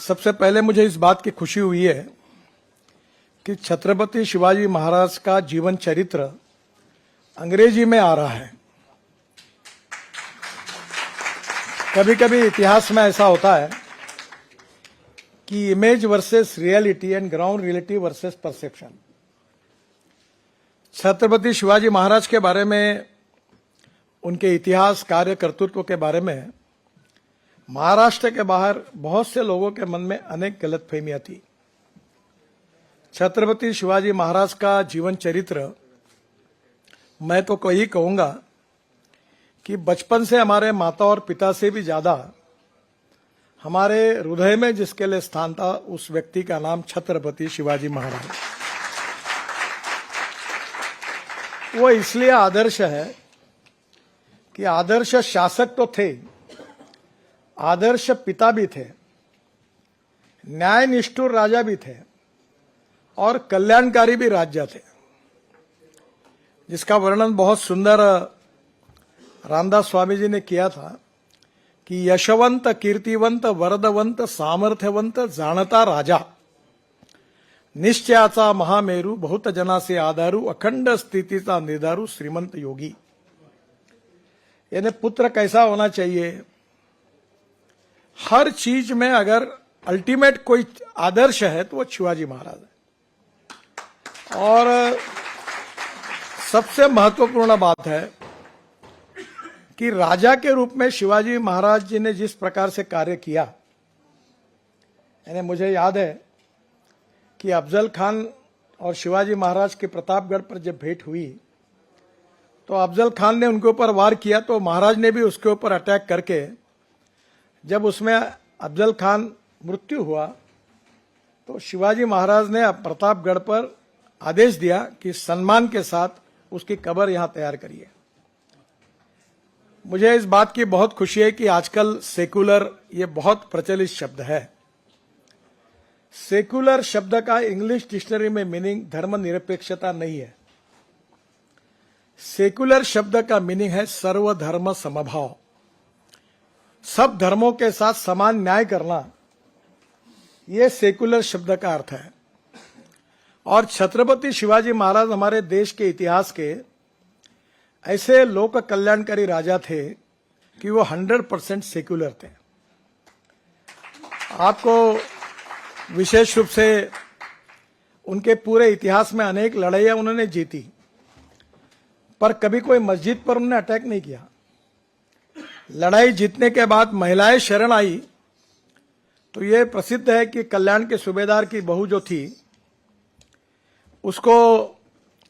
सबसे पहले मुझे इस बात की खुशी हुई है कि छत्रपति शिवाजी महाराज का जीवन चरित्र अंग्रेजी में आ रहा है। कभी कभी इतिहास में ऐसा होता है कि image versus reality and ground reality versus perception. Chhatrapati Shivaji Maharaj के बारे में, उनके इतिहास, कार्य, कर्तृत्व के बारे में महाराष्ट्र के बाहर बहुत से लोगों के मन में अनेक गलतफहमियां थी। छत्रपति शिवाजी महाराज का जीवन चरित्र, मैं तो यही कहूंगा कि बचपन से हमारे माता और पिता से भी ज्यादा हमारे हृदय में जिसके लिए स्थान था, उस व्यक्ति का नाम छत्रपति शिवाजी महाराज। वो इसलिए आदर्श है कि आदर्श शासक तो थे, आदर्श पिता भी थे, न्याय निष्ठुर राजा भी थे और कल्याणकारी भी राजा थे, जिसका वर्णन बहुत सुंदर रामदास स्वामी जी ने किया था कि यशवंत, कीर्तिवंत, वरदवंत, सामर्थ्यवंत, जाणता राजा, निश्चयाचा महामेरू, बहुत जनासे आधारू, अखंड स्थितीचा निर्धारू, श्रीमंत योगी। यानी पुत्र कैसा होना चाहिए? हर चीज में अगर अल्टीमेट कोई आदर्श है तो वो शिवाजी महाराज है। और सबसे महत्वपूर्ण बात है कि राजा के रूप में शिवाजी महाराज जी ने जिस प्रकार से कार्य किया, यानी मुझे याद है कि अफजल खान और शिवाजी महाराज के प्रतापगढ़ पर जब भेंट हुई तो अफजल खान ने उनके ऊपर वार किया, तो महाराज ने भी उसके ऊपर अटैक करके, जब उसमें अफजल खान मृत्यु हुआ तो शिवाजी महाराज ने प्रतापगढ़ पर आदेश दिया कि सम्मान के साथ उसकी कब्र यहां तैयार करिए। मुझे इस बात की बहुत खुशी है कि आजकल सेकुलर ये बहुत प्रचलित शब्द है। सेकुलर शब्द का इंग्लिश डिक्शनरी में मीनिंग धर्मनिरपेक्षता नहीं है। सेकुलर शब्द का मीनिंग है सर्वधर्म समभाव, सब धर्मों के साथ समान न्याय करना, यह सेकुलर शब्द का अर्थ है। और छत्रपति शिवाजी महाराज हमारे देश के इतिहास के ऐसे लोक कल्याणकारी राजा थे कि वो 100% सेकुलर थे। आपको विशेष रूप से उनके पूरे इतिहास में अनेक लड़ाइयां उन्होंने जीती, पर कभी कोई मस्जिद पर उन्होंने अटैक नहीं किया। लड़ाई जीतने के बाद महिलाएं शरण आई तो यह प्रसिद्ध है कि कल्याण के सूबेदार की बहू जो थी, उसको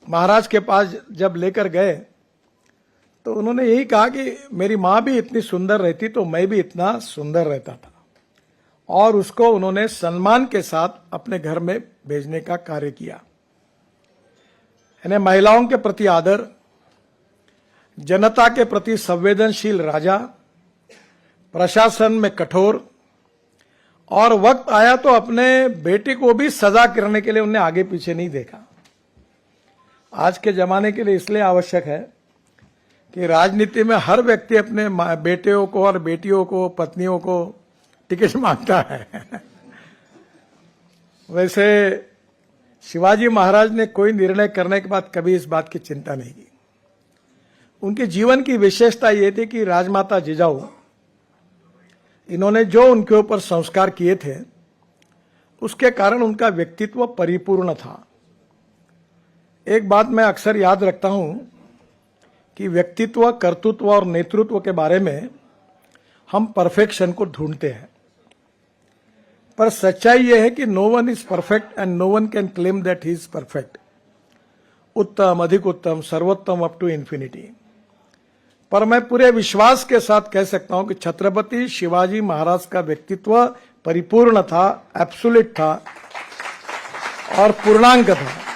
महाराज के पास जब लेकर गए तो उन्होंने यही कहा कि मेरी मां भी इतनी सुंदर रहती तो मैं भी इतना सुंदर रहता था, और उसको उन्होंने सम्मान के साथ अपने घर में भेजने का कार्य किया। यानी महिलाओं के प्रति आदर, जनता के प्रति संवेदनशील राजा, प्रशासन में कठोर, और वक्त आया तो अपने बेटे को भी सजा करने के लिए उन्हें आगे पीछे नहीं देखा। आज के जमाने के लिए इसलिए आवश्यक है कि राजनीति में हर व्यक्ति अपने बेटियों को और बेटियों को, पत्नियों को टिकट मांगता है। वैसे शिवाजी महाराज ने कोई निर्णय करने के बाद कभी इस बात की चिंता नहीं की। उनके जीवन की विशेषता यह थी कि राजमाता जिजाऊ, इन्होंने जो उनके ऊपर संस्कार किए थे उसके कारण उनका व्यक्तित्व परिपूर्ण था। एक बात मैं अक्सर याद रखता हूं कि व्यक्तित्व, कर्तृत्व और नेतृत्व के बारे में हम परफेक्शन को ढूंढते हैं, पर सच्चाई यह है कि no one is perfect and no one can claim that he is perfect. उत्तम, अधिक उत्तम, सर्वोत्तम अप टू इन्फिनिटी। पर मैं पूरे विश्वास के साथ कह सकता हूं कि छत्रपति शिवाजी महाराज का व्यक्तित्व परिपूर्ण था, एब्सोल्यूट था और पूर्णांक था।